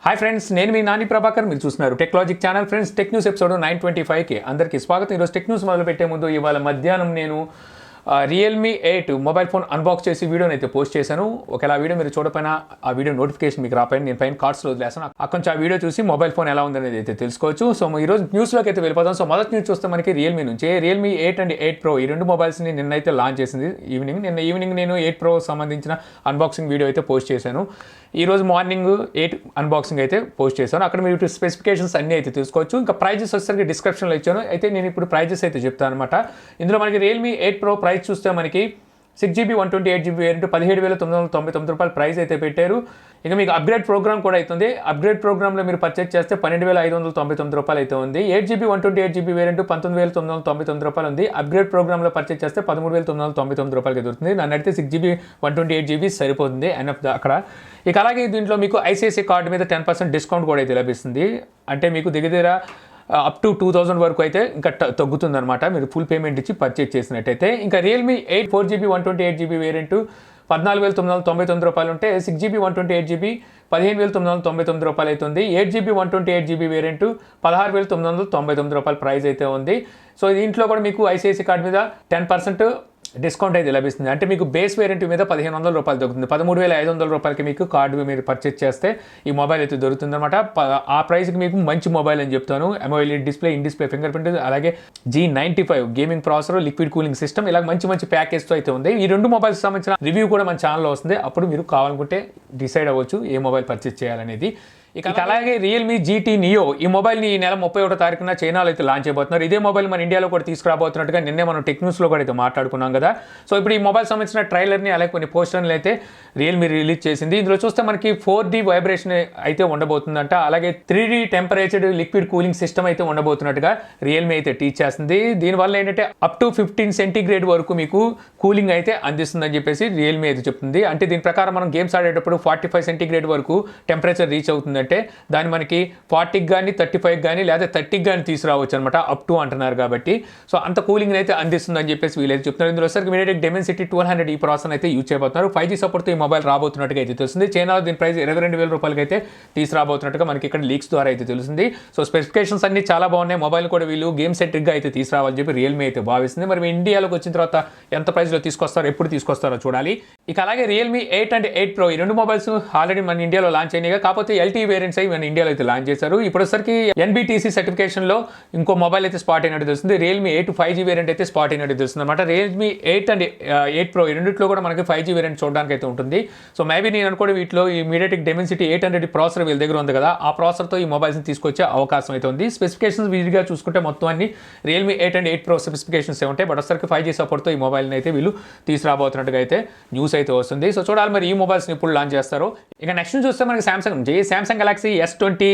Hi friends, నేను మీ నాని ప్రభాకర్. మీరు చూస్తున్నారు technology channel. Friends, tech news episode 925కి అందరికీ స్వాగతం. ఈరోజు టెక్ న్యూస్ మొదలు పెట్టే ముందు ఇవాళ మధ్యాహ్నం నేను రియల్మీ 8 మొబైల్ ఫోన్ అన్బాక్స్ చేసి వీడియోని అయితే పోస్ట్ చేశాను. ఒకవేళ ఆ వీడియో మీరు చూడపోయినా ఆ వీడియో నోటిఫికేషన్ మీకు రాపోయినా నేను పైన కార్డ్స్లో వదిలేస్తాను. అక్కడ నుంచి ఆ వీడియో చూసి మొబైల్ ఫోన్ ఎలా ఉందనేది అయితే తెలుసుకోవచ్చు. సో ఈరోజు న్యూస్లోకి అయితే వెళ్ళిపోతాం. సో మొదటి న్యూస్ చూస్తే మనకి రియల్మీ నుంచి రియల్మీ 8 అండ్ 8 Pro ఈ రెండు మొబైల్స్ని నిన్నైతే లాంచ్ చేసింది నిన్న ఈవినింగ్ నేను 8 Pro సంబంధించిన అన్బాక్సింగ్ వీడియో అయితే పోస్ట్ చేశాను. ఈరోజు మార్నింగ్ 8 అన్బాక్సింగ్ అయితే పోస్ట్ చేశాను. అక్కడ మీరు స్పెసిఫికేషన్స్ అన్నీ అయితే తెలుసుకోవచ్చు. ఇంకా ప్రైజెస్ వచ్చేసరికి డిస్క్రిప్షన్లో ఇచ్చాను. అయితే నేను ఇప్పుడు ప్రైజెస్ అయితే చెప్తాను అనమాట. ఇందులో మనకి రియల్మీ 8 Pro ప్రైస్ చూస్తే మనకి 6GB 128GB వేరియంట్ 17,999 రూపాయలు ప్రైస్ అయితే పెట్టారు. ఇక మీకు అప్గ్రేడ్ ప్రోగ్రామ్ కూడా అవుతుంది. అప్గ్రేడ్ ప్రోగ్రామ్లో మీరు పర్చేజ్ చేస్తే 12,599 రూపాయలు అయితే ఉంది. 8GB 128GB వేరియంట్ 19,999 రూపాయలు ఉంది. అప్గ్రేడ్ ప్రోగ్రామ్లో పర్చేజ్ చేస్తే 13,999 రూపాయలకి దొరుకుతుంది. నన్ను అడిగితే 6GB 128GB సరిపోతుంది అక్కడ. ఇక అలాగే దీంట్లో మీకు ఐసిఐసిఐ కార్డు మీద 10% డిస్కౌంట్ కూడా అయితే లభిస్తుంది. అంటే మీకు దగ్గర అప్ టు 2000 వరకు అయితే ఇంకా తగ్గుతుంది అనమాట మీరు ఫుల్ పేమెంట్ ఇచ్చి పర్చేజ్ చేసినట్టయితే. ఇంకా రియల్మీ 8 4GB 128GB వేరియంట్ 14,999 రూపాయలు ఉంటే 6GB 128GB 15,999 రూపాయలు అయితే ఉంది. 8GB 128GB వేరియంట్ 16,999 రూపాయల ప్రైస్ అయితే ఉంది. సో దీంట్లో కూడా మీకు ఐసిఐసిఐ కార్డు మీద 10% డిస్కౌంట్ అయితే లభిస్తుంది. అంటే మీకు బేస్ వేరియంట్ మీద 1,500 రూపాయలు దొరుకుతుంది. 13,500 రూపాయలకి మీకు కార్డు మీరు పర్చేజ్ చేస్తే ఈ మొబైల్ అయితే దొరుకుతుంది అనమాట. ఆ ప్రైస్కి మీకు మంచి మొబైల్ అని చెప్తాను. AMOLED display, in display finger print, అలాగే G95 gaming processor, liquid cooling system, ఇలా మంచి మంచి ప్యాకేజ్తో అయితే ఉంది. ఈ రెండు మొబైల్స్ సంబంధించిన రివ్యూ కూడా మన ఛానల్లో వస్తుంది. అప్పుడు మీరు కావాలనుకుంటే డిసైడ్ అవ్వచ్చు ఏ మొబైల్ పర్చేజ్ చేయాలనేది. ఇక అలాగే రియల్మీ GT Neo ఈ మొబైల్ని ఈ నెల 31వ తారీఖున చైనాలో అయితే లాంచ్ చేయబోతున్నారు. ఇదే మొబైల్ మన ఇండియాలో కూడా తీసుకురాబోతున్నట్టుగా నిన్నే మనం టెక్ న్యూస్లో కూడా అయితే మాట్లాడుకున్నాం కదా. సో ఇప్పుడు ఈ మొబైల్ సంబంధించిన ట్రైలర్ని అలాగే కొన్ని పోస్టర్లు అయితే రియల్మీ రిలీజ్ చేసింది. ఇందులో చూస్తే మనకి 4D వైబ్రేషన్ అయితే ఉండబోతుందంట. అలాగే 3D టెంపరేచర్డ్ లిక్విడ్ కూలింగ్ సిస్టమ్ అయితే ఉండబోతున్నట్టుగా రియల్మీ అయితే టీచ్ చేస్తుంది. దీనివల్ల ఏంటంటే అప్ టు 15 సెంటీగ్రేడ్ వరకు మీకు కూలింగ్ అయితే అందిస్తుందని చెప్పేసి రియల్మీ అయితే చెప్తుంది. అంటే దీని ప్రకారం మనం గేమ్స్ ఆడేటప్పుడు 45 సెంటీగ్రేడ్ వరకు టెంపరేచర్ రీచ్ అవుతుంది. అంటే దాన్ని మనకి 40కి కానీ 35కి కానీ లేదా 30కి కానీ తీసుకురావచ్చు అనమాట. అప్ టు అంటున్నారు కాబట్టి. సో అంత కూలింగ్ అయితే అందిస్తుందని చెప్పేసి వీళ్ళైతే చెప్తున్నారు. ఇందులో సరికి మీడియాటెక్ డెమెన్సిటీ 1200 ఈ ప్రాసెసర్ అయితే యూజ్ చేయబోతున్నారు. 5G సపోర్ట్తో ఈ మొబైల్ రాబోతున్నట్టుగా అయితే తెలుస్తుంది. చైనాలో దీని ప్రైస్ 22,000 రూపాయలకి అయితే తీసుకురాబోతున్నట్టుగా మనకి ఇక్కడ లీక్స్ ద్వారా అయితే తెలుస్తుంది. సో స్పెసిఫికేషన్స్ అన్ని చాలా బాగున్నాయి. మొబైల్ కూడా వీళ్ళు గేమ్ సెంట్రిక్గా అయితే తీసుకురావాలని చెప్పి రియల్మీ అయితే భావిస్తుంది. మరి ఇండియాలోకి వచ్చిన తర్వాత ఎంత ప్రైస్లో తీసుకొస్తారో, ఎప్పుడు తీసుకొస్తారో చూడాలి. ఇక అలాగే రియల్మీ 8 అండ్ 8 Pro ఈ రెండు మొబైల్స్ ఆల్రెడీ మన ఇండియాలో లాంచ్ అయినాయి. కాకపోతే LTE వేరియంట్స్ అయి మన ఇండియాలో అయితే లాంచ్ చేశారు. ఇప్పటిసరికి NBTC సర్టిఫికేషన్లో ఇంకో మొబైల్ అయితే స్పాట్ అయినట్టు తెలుస్తుంది. రియల్మీ 8 5G వేరియంట్ అయితే స్పాట్ అయినట్టు తెలుస్తుంది అనమాట. రియల్మీ 8 అండ్ 8 Pro ఈ రెండిట్లో కూడా మనకి 5G వేరియంట్ చూడడానికి అయితే ఉంటుంది. సో మేబీ నేను అనుకోవడం వీటిలో ఈ మీడియాటెక్ డెమెన్సిటీ 800 ప్రాసెసర్ వీళ్ళ దగ్గర ఉంది కదా, ఆ ప్రాసెసర్తో ఈ మొబైల్స్ని తీసుకొచ్చే అవకాశం అయితే ఉంది. స్పెసిఫికేషన్స్ వీడిగా చూసుకుంటే మొత్తం అన్ని రియల్మీ 8 అండ్ 8 Pro స్పెసిఫికేషన్స్ ఉంటాయి. బట్ ఒకసారికి 5G సపోర్ట్తో ఈ మొబైల్ని అయితే వీళ్ళు తీసుకురాబోతున్నట్టుగా అయితే న్యూస్ అయితే వస్తుంది. సో చూడాలి మరి ఈ మొబైల్స్ని ఇప్పుడు లాంచ్ చేస్తారో. ఇక నెక్స్ట్ చూస్తే మనకి Samsung Galaxy S20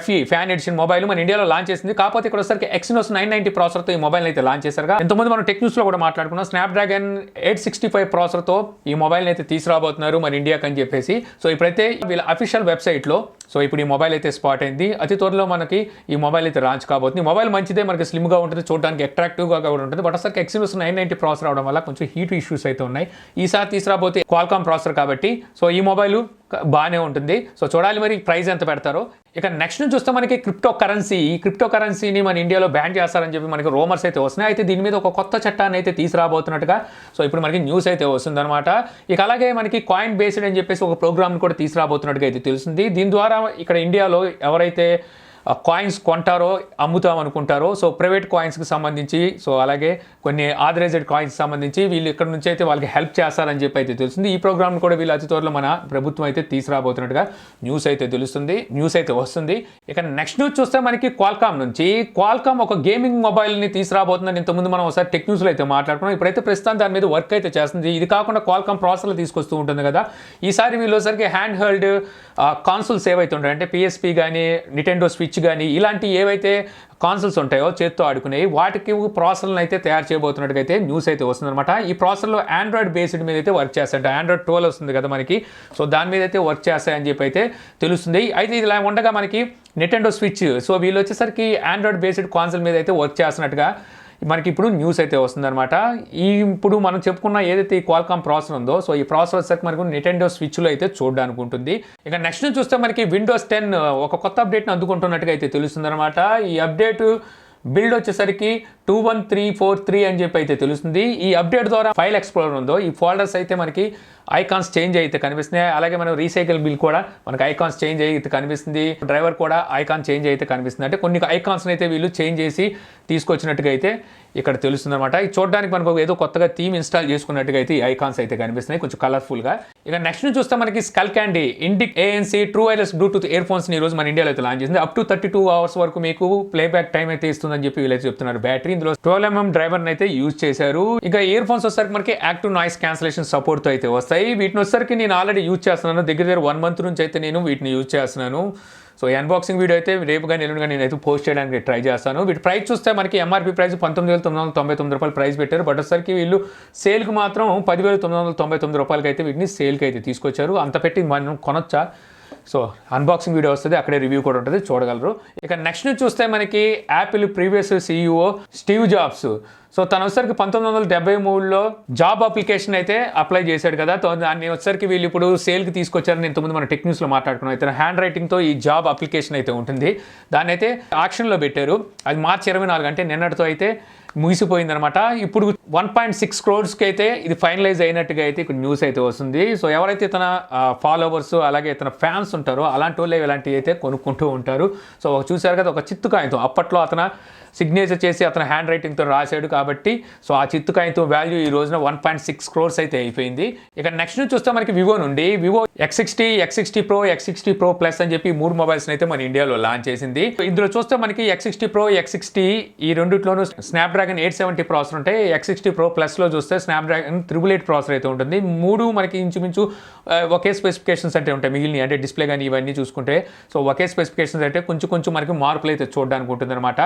FE fan edition mobile మన ఇండియాలో లాంచ్ చేసింది. కాకపోతే ఇక్కడ వచ్చరికి Exynos 990 ప్రాసెసర్తో ఈ మొబైల్ అయితే లాంచ్ చేశారు. ఎంతమంది మనం టెక్ న్యూస్లో కూడా మాట్లాడుకున్నాం. స్నాప్డ్రాగన్ 865 ప్రాసెసర్తో ఈ మొబైల్ అయితే తీసుకురాబోతున్నారు మన ఇండియాకి అని చెప్పేసి. సో ఇప్పుడైతే వీళ్ళ అఫీషియల్ వెబ్సైట్లో సో ఇప్పుడు ఈ మొబైల్ అయితే స్పాట్ అయింది. అతి త్వరలో మనకి ఈ మొబైల్ అయితే లాంచ్ కాబోతుంది. ఈ మొబైల్ మంచిదే, మనకి స్లిమ్గా ఉంటుంది, చూడడానికి అట్రాక్టివ్గా కూడా ఉంటుంది. బట్ అసలు Exynos 990 ప్రాసెసర్ అవడం వల్ల కొంచెం హీట్ ఇష్యూస్ అయితే ఉన్నాయి. ఈసారి తీసుకురాబోతే Qualcomm ప్రాసెసర్ కాబట్టి సో ఈ మొబైల్ బాగానే ఉంటుంది. సో చూడాలి మరి ప్రైస్ ఎంత పెడతారో. ఇక నెక్స్ట్ నుంచి చూస్తే మనకి క్రిప్టో కరెన్సీని మన ఇండియాలో బ్యాన్ చేస్తారని చెప్పి మనకి రూమర్స్ అయితే వస్తున్నాయి. అయితే దీని మీద ఒక కొత్త చట్టాన్ని అయితే తీసుకురాబోతున్నట్టుగా సో ఇప్పుడు మనకి న్యూస్ అయితే వస్తుందన్నమాట. ఇక అలాగే మనకి కాయిన్ బేస్డ్ అని చెప్పేసి ఒక ప్రోగ్రామ్ని కూడా తీసుకురాబోతున్నట్టుగా అయితే తెలుస్తుంది. దీని ద్వారా ఇక్కడ ఇండియాలో ఎవరైతే కాయిన్స్ కొంటారో, అమ్ముతాం అనుకుంటారో, సో ప్రైవేట్ కాయిన్స్కి సంబంధించి సో అలాగే కొన్ని ఆథరైజ్డ్ కాయిన్స్ సంబంధించి వీళ్ళు ఇక్కడ నుంచి అయితే వాళ్ళకి హెల్ప్ చేస్తారని చెప్పి అయితే తెలుస్తుంది. ఈ ప్రోగ్రామ్ కూడా వీళ్ళు అతి త్వరలో మన ప్రభుత్వం అయితే తీసుకురాబోతున్నట్టుగా న్యూస్ అయితే వస్తుంది. ఇక నెక్స్ట్ న్యూస్ చూస్తే మనకి Qualcomm ఒక గేమింగ్ మొబైల్ని తీసుకురాబోతుందని ఇంతకుముందు మనం ఒకసారి టెక్ న్యూస్లో అయితే మాట్లాడుకున్నాం. ఇప్పుడైతే ప్రస్తుతం దాని మీద వర్క్ అయితే చేస్తుంది. ఇది కాకుండా Qualcomm ప్రాసెసర్లు తీసుకొస్తూ ఉంటుంది కదా. ఈసారి వీళ్ళు వచ్చరికి హ్యాండ్ హెల్డ్ కాన్సోల్స్ ఏవైతే ఉంటాయి అంటే PSP కానీ, నిటెండో స్విచ్ కానీ ఇలాంటి ఏవైతే కాన్సోల్స్ ఉంటాయో చేత్తో ఆడుకునేవి వాటికి ప్రాసెసర్లను అయితే తయారు చేయబోతున్నట్టుగా అయితే న్యూస్ అయితే వస్తుందన్నమాట. ఈ ప్రాసెసర్లో ఆండ్రాయిడ్ బేస్డ్ మీద అయితే వర్క్ చేస్తాయంట. ఆండ్రాయిడ్ 12 వస్తుంది కదా మనకి, సో దాని మీద అయితే వర్క్ చేస్తాయని చెప్పి అయితే తెలుస్తుంది. అయితే ఇది ఇలా ఉండగా మనకి నిటెండో స్విచ్ సో వీళ్ళు వచ్చేసరికి ఆండ్రాయిడ్ బేస్డ్ కాన్సోల్ మీద అయితే వర్క్ చేస్తున్నట్టుగా మనకి ఇప్పుడు న్యూస్ అయితే వస్తుందన్నమాట. ఇప్పుడు మనం చెప్పుకున్న ఏదైతే ఈ క్వాల్కామ్ ప్రాసెసర్ ఉందో, సో ఈ ప్రాసెసర్ వచ్చేసరికి మనకు నింటెండో స్విచ్లో అయితే చూడడానికి ఉంటుంది. ఇక నెక్స్ట్ చూస్తే మనకి విండోస్ 10 ఒక కొత్త అప్డేట్ని అందుకుంటున్నట్టుగా అయితే తెలుస్తుందన్నమాట. ఈ అప్డేట్ బిల్డ్ వచ్చేసరికి 21343 అని చెప్పి అయితే తెలుస్తుంది. ఈ అప్డేట్ ద్వారా ఫైల్ ఎక్స్ప్లోరర్ ఉందో ఈ ఫోల్డర్స్ అయితే మనకి ఐకాన్స్ చేంజ్ అయితే కనిపిస్తున్నాయి. అలాగే మనం రీసైకిల్ బిల్ కూడా మనకి ఐకాన్స్ చేంజ్ అయితే కనిపిస్తుంది. డ్రైవర్ కూడా ఐకాన్ చేంజ్ అయితే కనిపిస్తుంది. అంటే కొన్ని ఐకాన్స్ అయితే వీళ్ళు చేంజ్ చేసి తీసుకొచ్చినట్టుగా అయితే ఇక్కడ తెలుస్తుంది అనమాట. ఇది చూడడానికి మనకు ఏదో కొత్తగా థీమ్ ఇన్స్టాల్ చేసుకున్నట్టుగా అయితే ఈ ఐకాన్స్ అయితే కనిపిస్తున్నాయి కొంచెం కలర్ఫుల్గా. ఇక నెక్స్ట్ చూస్తే మనకి skull candy Indic ANC true wireless Bluetooth ear phones ఈ రోజు మన ఇండియాలో అయితే లాంచ్ చేసింది. అప్ టు 32 hours వరకు మీకు ప్లేబ్యాక్ టైం అయితే ఇస్తుందని చెప్పి వీళ్ళైతే చెప్తున్నారు. బ్యాటరీ ఇందులో 12mm డ్రైవర్ అయితే యూజ్ చేశారు. ఇక ఇయర్ ఫోన్స్ వచ్చేసరికి మనకి యాక్టివ్ నాయిస్ క్యాన్సిలేషన్ సపోర్ట్ తో అయితే వస్తాయి. వీటిని వచ్చేసరికి నేను ఆల్రెడీ యూజ్ చేస్తున్నాను. దగ్గర 1 month నుంచి అయితే నేను వీటిని యూజ్ చేస్తున్నాను. సో అన్బాక్సింగ్ వీడియో అయితే రేపు కానీ ఎల్లుండి కానీ నేనైతే పోస్ట్ చేయడానికి ట్రై చేస్తాను. వీటి ప్రైస్ చూస్తే మనకి MRP ప్రైస్ 19,999 రూపాయలు ప్రైస్ పెట్టారు. బట్ వచ్చేసరికి వీళ్ళు సేల్కి మాత్రం 10,999 రూపాయలకి అయితే వీటిని సేల్కి అయితే తీసుకొచ్చారు. అంత పెట్టి మనం కొనొచ్చా? సో అన్బాక్సింగ్ వీడియో వస్తుంది, అక్కడే రివ్యూ కూడా ఉంటుంది, చూడగలరు. ఇక నెక్స్ట్ చూస్తే మనకి Apple previous CEO Steve jobs. So తను వచ్చరికి 1973లో జాబ్ అప్లికేషన్ అయితే అప్లై చేశాడు కదా. దాన్ని వచ్చరికి వీళ్ళు ఇప్పుడు సేల్కి తీసుకొచ్చారని ఇంతకుముందు మన టెక్ న్యూస్లో మాట్లాడుకున్నాం. అయితే హ్యాండ్ రైటింగ్తో ఈ జాబ్ అప్లికేషన్ అయితే ఉంటుంది. దాన్ని అయితే ఆక్షన్లో పెట్టారు. అది March 24 అంటే నిన్నటితో అయితే ముగిసిపోయిందనమాట. ఇప్పుడు 1.6 crores అయితే ఇది ఫైనలైజ్ అయినట్టుగా అయితే ఇక్కడ న్యూస్ అయితే వస్తుంది. సో ఎవరైతే తన ఫాలోవర్స్ అలాగే తన ఫ్యాన్స్ ఉంటారో అలాంటి వాళ్ళే ఇలాంటివి అయితే కొనుక్కుంటూ ఉంటారు. సో చూశారు కదా, ఒక చిత్తు కాగితం అప్పట్లో అతను సిగ్నేచర్ చేసి అతను హ్యాండ్ రైటింగ్తో రాశాడు కాబట్టి సో ఆ చిత్తు కాగితం వాల్యూ ఈ రోజున 1.6 crores అయితే అయిపోయింది. ఇక నెక్స్ట్ చూస్తే మనకి వివో నుండి Vivo X60, X60 Pro, X60 Pro Plus అని చెప్పి 3 మొబైల్స్ అయితే మన ఇండియాలో లాంచ్ చేసింది. ఇందులో చూస్తే మనకి X60 Pro, X60 ఈ రెండిట్లోనూ స్నాప్డ్రాగన్ 870 ప్రాసెసర్ ఉంటాయి. X60 Pro Plus లో చూస్తే స్నాప్డ్రాగన్ 888 ప్రాసెసర్ అయితే ఉంటుంది. 3 మనకి ఇంచుమించు ఒకే స్పెసిఫికేషన్స్ అంటే ఉంటాయి. మిగిలిన అంటే డిస్ప్లే కానీ ఇవన్నీ చూసుకుంటే సో ఒకే స్పెసిఫికేషన్స్ అంటే కొంచెం మనకి మార్పులు అయితే చూడడానికి ఉంటుంది అనమాట.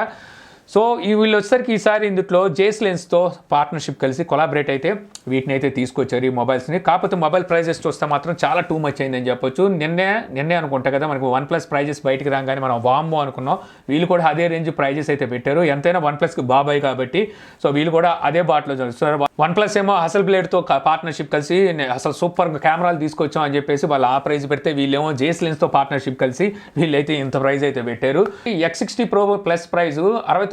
సో ఈ వీళ్ళు వచ్చేసరికి ఈసారి ఇందులో జేస్ లెన్స్తో పార్ట్నర్షిప్ కలిసి కొలాబరేట్ అయితే వీటిని అయితే తీసుకొచ్చారు ఈ మొబైల్స్ని. కాకపోతే మొబైల్ ప్రైజెస్ చూస్తే మాత్రం చాలా టూ మచ్ అయిందని చెప్పొచ్చు. నిన్నే అనుకుంటా కదా మనకు OnePlus ప్రైజెస్ బయటికి రాగానే మనం వామ్మో అనుకున్నాం. వీళ్ళు కూడా అదే రేంజ్ ప్రైజెస్ అయితే పెట్టారు. ఎంతైనా OnePlusకి బాబాయ్ కాబట్టి సో వీళ్ళు కూడా అదే బాటలో చూస్తారు. OnePlus ఏమో హసల్ బ్లేడ్తో పార్ట్నర్షిప్ కలిసి అసలు సూపర్ కెమెరాలు తీసుకొచ్చాం అని చెప్పేసి వాళ్ళు ఆ ప్రైజ్ పెడితే వీళ్ళేమో జేస్ లెన్స్తో పార్ట్నర్షిప్ కలిసి వీళ్ళైతే ఇంత ప్రైజ్ అయితే పెట్టారు. X60 Pro Plus ప్రైజ్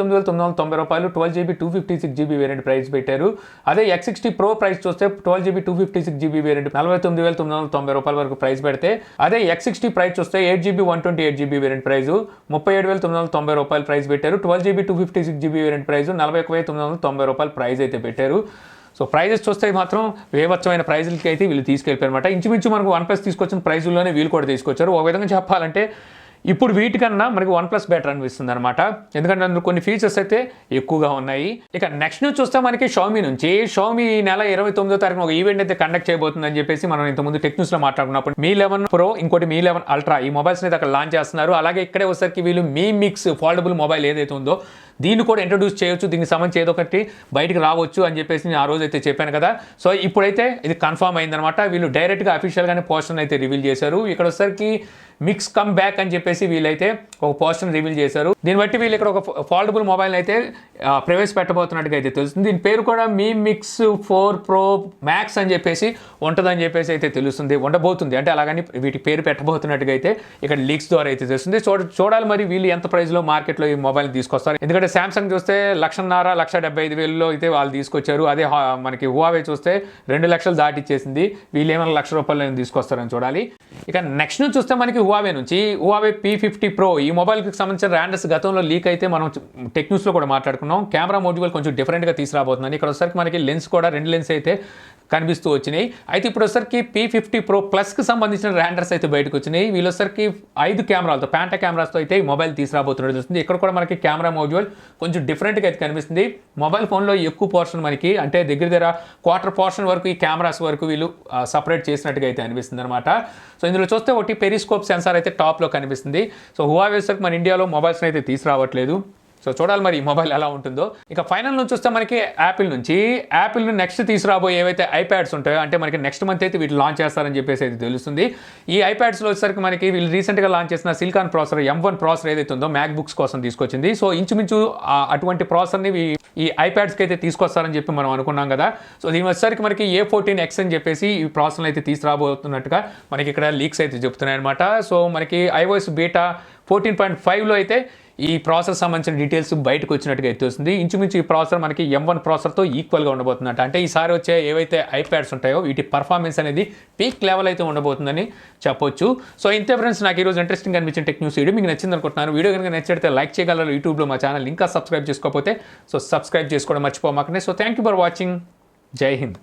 69,990 రూపాయలు. 12GB 256GB వేరియంట్ ప్రైస్ పెట్టారు. అదే X60 Pro ప్రైస్ చూస్తే 12GB 256GB వేరియంట్ 49,990 రూపాయల వరకు ప్రైస్ పెడితే అదే X60 ప్రైస్ చూస్తే 8GB 128GB వేరియంట్ ప్రైస్ 37,990 రూపాయలు ప్రైస్ పెట్టారు. 12GB 256GB వేరియంట్ ప్రైస్ 41,990 రూపాయలు ప్రైస్ అయితే పెట్టారు. సో ప్రైజెస్ చూస్తే మాత్రం వేవచ్చమైన ప్రైజులకి అయితే వీళ్ళు తీసుకెళ్ళిపోయారు అనమాట. ఇంచుమించు మనకు OnePlus తీసుకొచ్చిన ప్రైజుల్లోనే వీళ్ళు కూడా తీసుకొచ్చారు. ఒక విధంగా చెప్పాలంటే ఇప్పుడు వీటికన్నా మనకి OnePlus బెటర్ అనిపిస్తుంది అనమాట. ఎందుకంటే అందులో కొన్ని ఫీచర్స్ అయితే ఎక్కువగా ఉన్నాయి. ఇక నెక్స్ట్ న్యూస్ చూస్తే మనకి షామీ నుంచి షామీ నెల 29వ తారీఖున ఒక ఈవెంట్ అయితే కండక్ట్ చేయబోతుందని చెప్పేసి మనం ఇంతకుముందు టెక్ న్యూస్లో మాట్లాడుకున్నప్పుడు Mi 11 Pro ఇంకోటి Mi 11 Ultra ఈ మొబైల్స్ని అయితే అక్కడ లాంచ్ చేస్తున్నారు. అలాగే ఇక్కడే వచ్చేసరికి వీళ్ళు Mi Mix ఫోల్డబుల్ మొబైల్ ఏదైతే ఉందో దీన్ని కూడా ఇంట్రడ్యూస్ చేయొచ్చు, దీనికి సంబంధించి ఏదో ఒకటి బయటికి రావచ్చు అని చెప్పేసి నేను ఆ రోజు అయితే చెప్పాను కదా. సో ఇప్పుడైతే ఇది కన్ఫర్మ్ అయిందనమాట. వీళ్ళు డైరెక్ట్గా అఫీషియల్గానే పోస్టర్ అయితే రివీల్ చేశారు. ఇక్కడ వచ్చేసరికి మిక్స్ కమ్ బ్యాక్ అని చెప్పేసి వీళ్ళైతే ఒక పోస్టర్ రివీల్ చేశారు. దీన్ని బట్టి వీళ్ళు ఇక్కడ ఒక ఫోల్డబుల్ మొబైల్ అయితే ప్రవేశపెట్టబోతున్నట్టుగా అయితే తెలుస్తుంది. దీని పేరు కూడా Mi Mix 4 Pro Max అని చెప్పేసి ఉంటుందని చెప్పేసి అయితే తెలుస్తుంది, ఉండబోతుంది. అంటే అలాగని వీటి పేరు పెట్టబోతున్నట్టుగా అయితే ఇక్కడ లీక్స్ ద్వారా అయితే తెలుస్తుంది. చూడాలి మరి వీళ్ళు ఎంత ప్రైస్లో మార్కెట్లో ఈ మొబైల్ తీసుకొస్తారు. ఎందుకంటే శాంసంగ్ చూస్తే 1,50,000 1,75,000 అయితే వాళ్ళు తీసుకొచ్చారు. అదే మనకి హువావే చూస్తే 2 లక్షలు దాటిచ్చేసింది. వీళ్ళు ఏమైనా ₹1,00,000 తీసుకొస్తారని చూడాలి. ఇక నెక్స్ట్ నుంచి చూస్తే మనకి హువావే నుంచి హువావే P50 Pro ఈ మొబైల్కి సంబంధించిన ర్యాండర్స్ గతంలో లీక్ అయితే మనం టెక్ న్యూస్లో కూడా మాట్లాడుకున్నాం. కెమెరా మోడ్యూల్ కొంచెం డిఫరెంట్గా తీసుకురాబోతుందని. ఇక్కడ వచ్చేసరికి మనకి లెన్స్ కూడా 2 లెన్స్ అయితే కనిపిస్తూ వచ్చినాయి. అయితే ఇప్పుడు వచ్చేసరికి P50 Pro Plusకి సంబంధించిన ర్యాండర్స్ అయితే బయటకు వచ్చినాయి. వీళ్ళు వచ్చేసరికి 5 కెమెరాలతో ప్యాంటా కెమెరాస్తో అయితే ఈ మొబైల్ తీసుకురాబోతున్నట్టు చూస్తుంది. ఇక్కడ కూడా మనకి కెమెరా మోడ్యూల్ కొంచెం డిఫరెంట్గా అయితే కనిపిస్తుంది. మొబైల్ ఫోన్లో ఎక్కువ పోర్షన్ మనకి అంటే దగ్గర క్వార్టర్ పోర్షన్ వరకు ఈ కెమెరాస్ వరకు వీళ్ళు సపరేట్ చేసినట్టుగా అయితే అనిపిస్తుంది అనమాట. సో ఇందులో చూస్తే ఒకటి పెరిస్కోప్ సెన్సార్ అయితే టాప్లో కనిపిస్తుంది. సో హువావే మన ఇండియాలో మొబైల్స్ని అయితే తీసుకురావట్లేదు. సో చూడాలి మరి ఈ మొబైల్ ఎలా ఉంటుందో. ఇక ఫైనల్ నుంచి చూస్తే మనకి యాపిల్ నెక్స్ట్ తీసుకురాబోయే ఏవైతే ఐప్యాడ్స్ ఉంటాయో, అంటే మనకి నెక్స్ట్ మంత్ అయితే వీటి లాంచ్ చేస్తారని చెప్పేసి అయితే తెలుస్తుంది. ఈ ఐప్యాడ్స్లో వచ్చేసరికి మనకి వీళ్ళు రీసెంట్గా లాంచ్ చేసిన సిలికాన్ ప్రాసెసర్ M1 ప్రాసెసర్ ఏదైతే ఉందో మ్యాక్ బుక్స్ కోసం తీసుకొచ్చింది. సో ఇంచుమించు అటువంటి ప్రాసెసర్ని ఈ ఐప్యాడ్స్కి అయితే తీసుకొస్తారని చెప్పి మనం అనుకున్నాం కదా. సో దీని వచ్చేసరికి మనకి A14X అని చెప్పేసి ఈ ప్రాసెసర్ అయితే తీసుకురాబోతున్నట్టుగా మనకి ఇక్కడ లీక్స్ అయితే చెప్తున్నాయి అనమాట. సో మనకి iOS బీటా 14.5లో అయితే ఈ ప్రాసెస్ సంబంధించిన డీటెయిల్స్ బయటకు వచ్చినట్టుగా అయితే వస్తుంది. ఇంచుమించు ఈ ప్రాసెసర్ మనకి M1 ప్రాసెసర్తో ఈక్వల్గా ఉండబోతుందట. అంటే ఈసారి వచ్చే ఏవైతే ఐప్యాడ్స్ ఉంటాయో వీటి పర్ఫార్మెన్స్ అనేది పీక్ లెవెల్ అయితే ఉండబోతుందని చెప్పొచ్చు. సో ఇంతే ఫ్రెండ్స్, నాకు ఈరోజు ఇంట్రెస్టింగ్ అనిపించిన టెక్ న్యూస్ వీడియో మీకు నచ్చింది అనుకుంటున్నాను. వీడియో కనుక నచ్చితే లైక్ చేయగలరు. యూట్యూబ్లో మా ఛానల్ ఇంకా సబ్స్క్రైబ్ చేసుకోకపోతే సో సబ్స్క్రైబ్ చేసుకోవడం మర్చిపోమాకనే. So thank you for watching. జై హింద్.